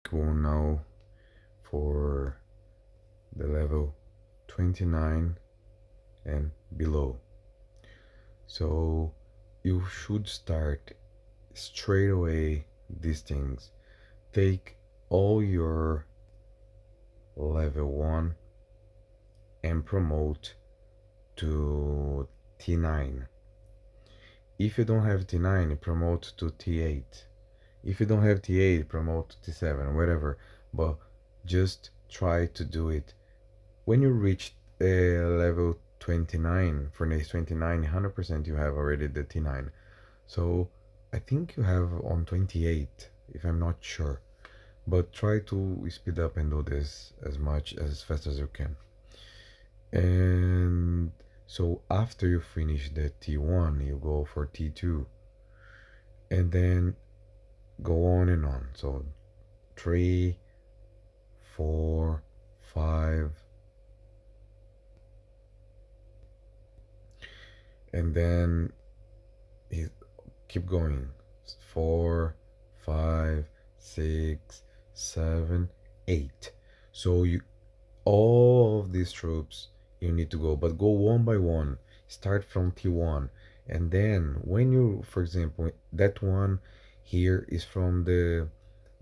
go now for the level 29 and below. So you should start straight away these things. Take all your level 1 and promote to T9. If you don't have T9, promote to T8. If you don't have T8, promote to T7, whatever. But just try to do it. When you reach level 29, for next 29, 100% you have already the T9. So I think you have on 28, if I'm not sure. But try to speed up and do this as fast as you can. And so after you finish the T1, you go for T2, and then go on and on. So 3, 4, 5, and then keep going. 4, 5, 6, 7, 8. So you all of these troops you need to go, but go one by one. Start from T1, and then when you, for example, that one here is from the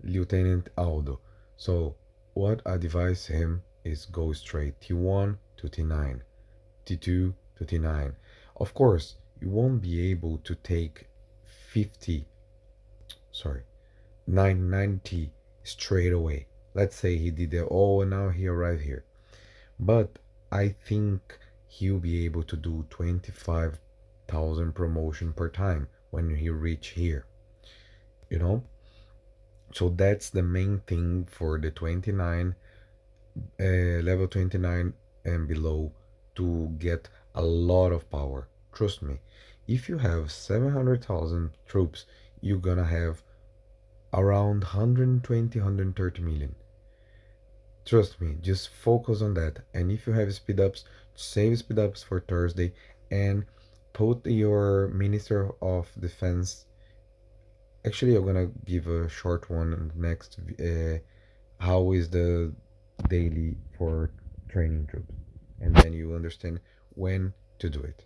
Lieutenant Aldo. So what I advise him is go straight T1 to T9, T2 to T9. Of course, you won't be able to take 50, sorry, 990 straight away. Let's say he did it all and now he arrived here. But I think he'll be able to do 25,000 promotion per time when he reach here. You know? So that's the main thing for the 29, level 29 and below, to get a lot of power. Trust me, if you have 700,000 troops, you're gonna have around 120, 130 million. Trust me, just focus on that. And if you have speed ups, save speed ups for Thursday and put your Minister of Defense. Actually, I'm gonna give a short one next. How is the daily for training troops? And then you understand when to do it.